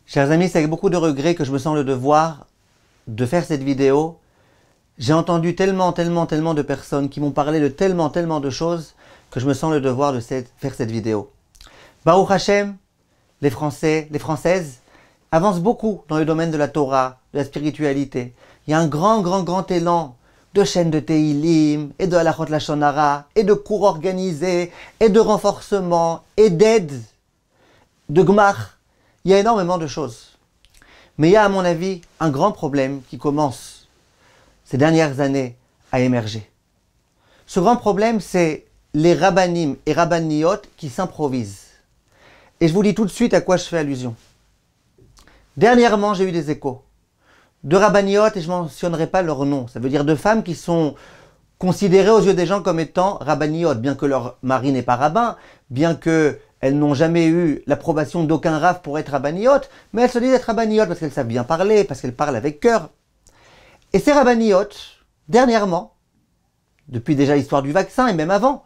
Chers amis, c'est avec beaucoup de regret que je me sens le devoir de faire cette vidéo. J'ai entendu tellement de personnes qui m'ont parlé de tellement de choses que je me sens le devoir de faire cette vidéo. Baruch Hashem, les Français, les Françaises avancent beaucoup dans le domaine de la Torah, de la spiritualité. Il y a un grand élan de chaînes de Tehillim, et de Halachot Lashon Hara, et de cours organisés, et de renforcement, et d'aide, de Gmar. Il y a énormément de choses. Mais il y a, à mon avis, un grand problème qui commence ces dernières années à émerger. Ce grand problème, c'est les rabbanim et rabbaniot qui s'improvisent. Et je vous dis tout de suite à quoi je fais allusion. Dernièrement, j'ai eu des échos de rabbaniot, et je ne mentionnerai pas leur nom. Ça veut dire de femmes qui sont considérées aux yeux des gens comme étant rabbaniot, bien que leur mari n'est pas rabbin, bien qu'elles n'ont jamais eu l'approbation d'aucun rav pour être rabbaniot, mais elles se disent être rabbaniot parce qu'elles savent bien parler, parce qu'elles parlent avec cœur. Et ces rabbaniot, dernièrement, depuis déjà l'histoire du vaccin et même avant,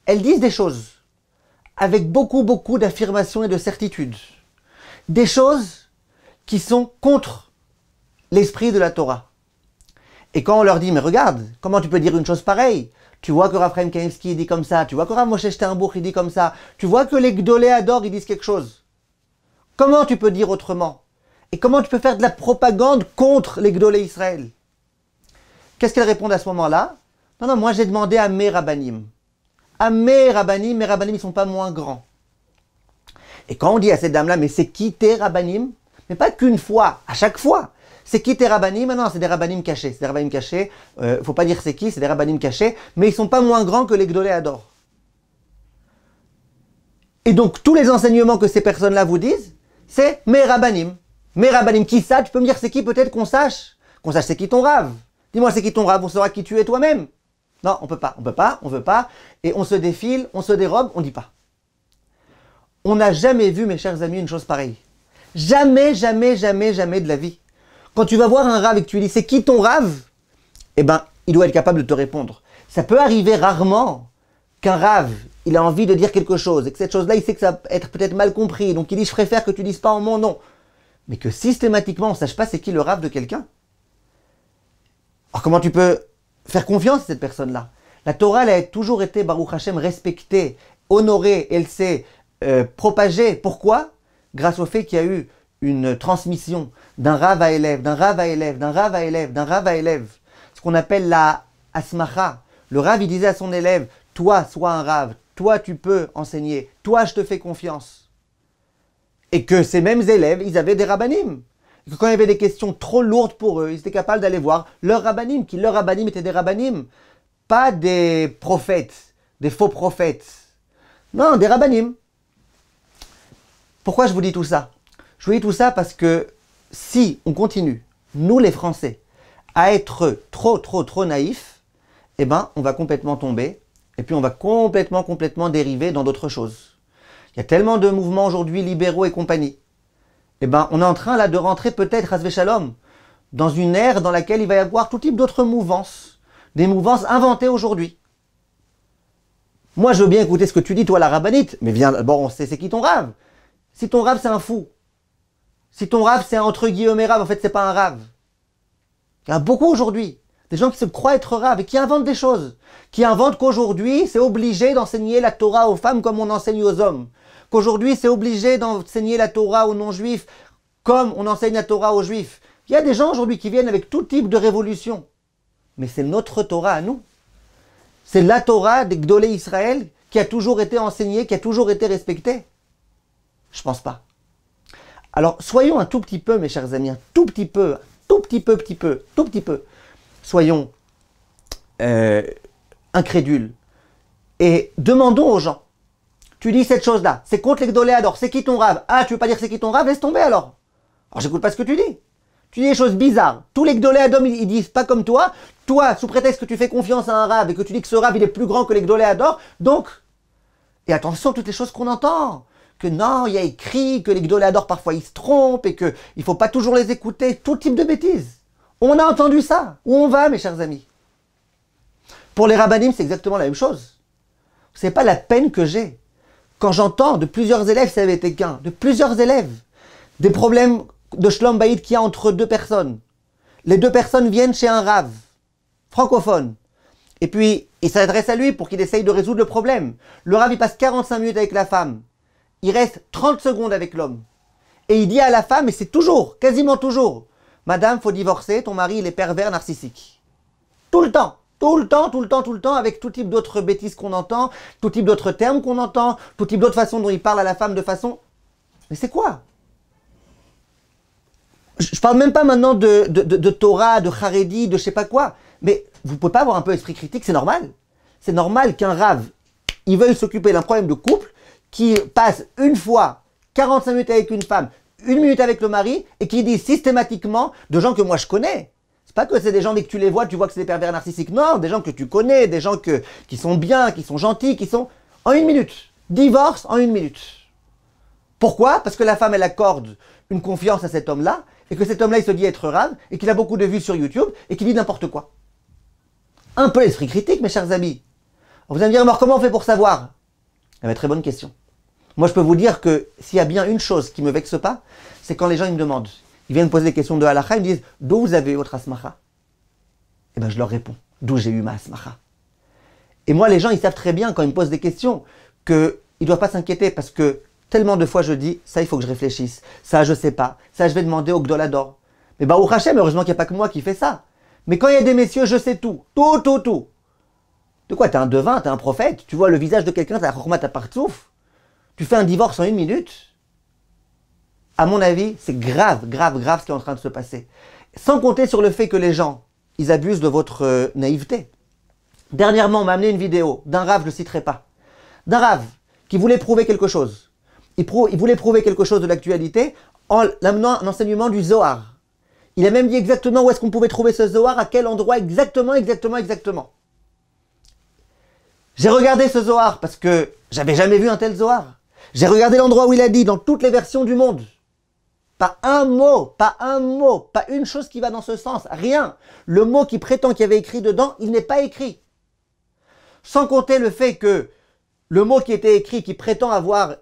elles disent des choses avec beaucoup d'affirmations et de certitudes. Des choses qui sont contre l'esprit de la Torah. Et quand on leur dit, mais regarde, comment tu peux dire une chose pareille? Tu vois que Rav Chaim Kanievsky dit comme ça, tu vois que Rav Moshe Sternbuch il dit comme ça, tu vois que les Gdolei Hador ils disent quelque chose. Comment tu peux dire autrement? Et comment tu peux faire de la propagande contre les Gdolei Israël? Qu'est-ce qu'elles répondent à ce moment-là? Non, moi j'ai demandé à mes rabbanim. À mes rabbanim ils sont pas moins grands. Et quand on dit à cette dame-là, mais c'est qui tes rabbanim? Mais pas qu'une fois, à chaque fois. C'est qui tes rabbanim? Non, c'est des rabbanim cachés. C'est des rabbanim cachés. Faut pas dire c'est qui, c'est des rabbanim cachés. Mais ils sont pas moins grands que les Gdolei Hador. Et donc, tous les enseignements que ces personnes-là vous disent, c'est mes rabbanim. Mes rabbanim. Qui ça? Tu peux me dire c'est qui peut-être qu'on sache? Qu'on sache c'est qui ton rav? Dis-moi c'est qui ton rav, on saura qui tu es toi-même. Non, on veut pas. Et on se défile, on se dérobe, on dit pas. On n'a jamais vu, mes chers amis, une chose pareille. Jamais de la vie. Quand tu vas voir un rav et que tu lui dis c'est qui ton rav, eh ben, il doit être capable de te répondre. Ça peut arriver rarement qu'un rav, il a envie de dire quelque chose et que cette chose-là, il sait que ça va être peut-être mal compris. Donc il dit je préfère que tu dises pas en mon nom. Mais que systématiquement, on ne sache pas c'est qui le rav de quelqu'un. Alors comment tu peux faire confiance à cette personne-là? La Torah, elle a toujours été, Baruch Hashem, respectée, honorée, elle s'est propagée. Pourquoi? Grâce au fait qu'il y a eu une transmission d'un rav à élève, d'un rav à élève, d'un rav à élève, d'un rav à élève. Ce qu'on appelle la asmacha. Le rav, il disait à son élève, toi, sois un rav, toi, tu peux enseigner, toi, je te fais confiance. Et que ces mêmes élèves, ils avaient des rabbanim. Et que quand il y avait des questions trop lourdes pour eux, ils étaient capables d'aller voir leurs rabbanim, qui leurs rabbanim étaient des rabbanim. Pas des prophètes, des faux prophètes. Non, des rabbanim. Pourquoi je vous dis tout ça? Je vous dis tout ça parce que si on continue, nous les Français, à être trop naïfs, eh ben, on va complètement tomber et puis on va complètement dériver dans d'autres choses. Il y a tellement de mouvements aujourd'hui libéraux et compagnie. Eh ben, on est en train là de rentrer peut-être, Hasvé Shalom, dans une ère dans laquelle il va y avoir tout type d'autres mouvances, des mouvances inventées aujourd'hui. Moi, je veux bien écouter ce que tu dis, toi, la rabbinite, mais viens, d'abord, on sait c'est qui ton rave. Si ton rave, c'est un fou. Si ton rave, c'est entre guillemets rave, en fait, c'est pas un rave. Il y a beaucoup aujourd'hui. Des gens qui se croient être raves et qui inventent des choses. Qui inventent qu'aujourd'hui, c'est obligé d'enseigner la Torah aux femmes comme on enseigne aux hommes. Qu'aujourd'hui, c'est obligé d'enseigner la Torah aux non-juifs comme on enseigne la Torah aux juifs. Il y a des gens aujourd'hui qui viennent avec tout type de révolution. Mais c'est notre Torah à nous. C'est la Torah des Gdolei Israël qui a toujours été enseignée, qui a toujours été respectée. Je pense pas. Alors, soyons un tout petit peu, mes chers amis, un tout petit peu, soyons incrédules. Et demandons aux gens, tu dis cette chose-là, c'est contre les Gdolei Hador, c'est qui ton rave? Ah, tu veux pas dire c'est qui ton rave? Laisse tomber alors. Alors, j'écoute pas ce que tu dis. Tu dis des choses bizarres. Tous les Gdolei Hador, ils disent pas comme toi. Toi, sous prétexte que tu fais confiance à un rave et que tu dis que ce rave, il est plus grand que les Gdolei Hador, donc, et attention, toutes les choses qu'on entend. Que non, il y a écrit que les Gdolei Hador parfois ils se trompent et qu'il ne faut pas toujours les écouter, tout type de bêtises. On a entendu ça. Où on va, mes chers amis? Pour les rabbanim, c'est exactement la même chose. Vous savez pas la peine que j'ai quand j'entends de plusieurs élèves, ça avait été qu'un, de plusieurs élèves, des problèmes de Shlom Bayit qu'il y a entre deux personnes. Les deux personnes viennent chez un rave, francophone. Et puis, il s'adresse à lui pour qu'il essaye de résoudre le problème. Le rave, il passe 45 minutes avec la femme. Il reste 30 secondes avec l'homme. Et il dit à la femme, et c'est toujours, quasiment toujours, Madame, faut divorcer, ton mari, il est pervers, narcissique. Tout le temps. Tout le temps, tout le temps, tout le temps, avec tout type d'autres bêtises qu'on entend, tout type d'autres termes qu'on entend, tout type d'autres façons dont il parle à la femme de façon... Mais c'est quoi? Je parle même pas maintenant de Torah, de Haredi, de je sais pas quoi. Mais vous pouvez pas avoir un peu d'esprit critique, c'est normal. C'est normal qu'un rave, il veuille s'occuper d'un problème de couple, qui passe une fois 45 minutes avec une femme, 1 minute avec le mari, et qui dit systématiquement de gens que moi je connais. C'est pas que c'est des gens, dès que tu les vois, tu vois que c'est des pervers narcissiques. Non, des gens que tu connais, des gens qui sont bien, qui sont gentils, qui sont... En 1 minute. Divorce en 1 minute. Pourquoi? Parce que la femme, elle accorde une confiance à cet homme-là, et que cet homme-là, il se dit être rave, et qu'il a beaucoup de vues sur YouTube, et qu'il dit n'importe quoi. Un peu l'esprit critique, mes chers amis. Vous allez me dire, alors comment on fait pour savoir? Eh bien, très bonne question. Moi, je peux vous dire que s'il y a bien une chose qui ne me vexe pas, c'est quand les gens ils me demandent. Ils viennent me poser des questions de halakha, ils me disent « D'où vous avez eu votre asmacha ?» Eh bien, je leur réponds « D'où j'ai eu ma asmacha ?» Et moi, les gens, ils savent très bien, quand ils me posent des questions, qu'ils ne doivent pas s'inquiéter, parce que tellement de fois je dis « Ça, il faut que je réfléchisse. Ça, je ne sais pas. Ça, je vais demander au Gdolador. » Mais Baruch Hashem, heureusement qu'il n'y a pas que moi qui fais ça. Mais quand il y a des messieurs, je sais tout. Tout, tout, tout. De quoi? T'es un devin, t'es un prophète. Tu vois le visage de quelqu'un, t'as la ta partsouf. Tu fais un divorce en 1 minute. À mon avis, c'est grave, grave, grave ce qui est en train de se passer. Sans compter sur le fait que les gens, ils abusent de votre naïveté. Dernièrement, on m'a amené une vidéo d'un rave, je ne le citerai pas. D'un rave qui voulait prouver quelque chose. Il voulait prouver quelque chose de l'actualité en amenant un enseignement du Zohar. Il a même dit exactement où est-ce qu'on pouvait trouver ce Zohar, à quel endroit exactement. J'ai regardé ce Zohar parce que j'avais jamais vu un tel Zohar. J'ai regardé l'endroit où il a dit dans toutes les versions du monde. Pas un mot, pas une chose qui va dans ce sens, rien. Le mot qui prétend qu'il y avait écrit dedans, il n'est pas écrit. Sans compter le fait que le mot qui était écrit, qui prétend avoir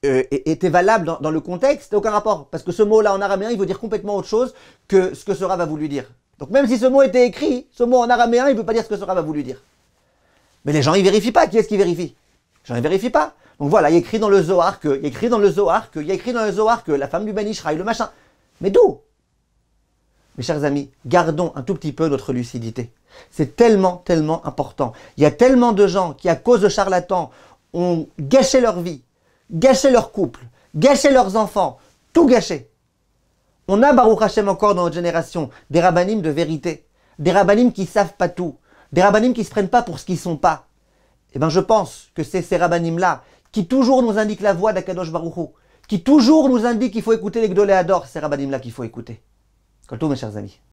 été valable dans le contexte, n'a aucun rapport. Parce que ce mot-là en araméen, il veut dire complètement autre chose que ce que ce Rav a voulu dire. Donc même si ce mot était écrit, ce mot en araméen, il ne veut pas dire ce que ce Rav a voulu dire. Mais les gens, ils ne vérifient pas. Qui est-ce qui vérifie? Les gens, ils ne vérifient pas. Donc voilà, il y a écrit dans le Zohar que, il y a écrit dans le Zohar que la femme du Ben Ishraï, le machin. Mais d'où? Mes chers amis, gardons un tout petit peu notre lucidité. C'est tellement, tellement important. Il y a tellement de gens qui, à cause de charlatans, ont gâché leur vie, gâché leur couple, gâché leurs enfants, tout gâché. On a, Baruch Hashem, encore dans notre génération, des rabbanim de vérité, des rabbanim qui ne savent pas tout, des rabbanim qui ne se prennent pas pour ce qu'ils ne sont pas. Eh bien, je pense que c'est ces rabbanim-là qui toujours nous indiquent la voie d'Akadosh Baruch Hu, qui toujours nous indiquent qu'il faut écouter les Gdolé Hador, ces rabbanim-là qu'il faut écouter. Kol tov, mes chers amis.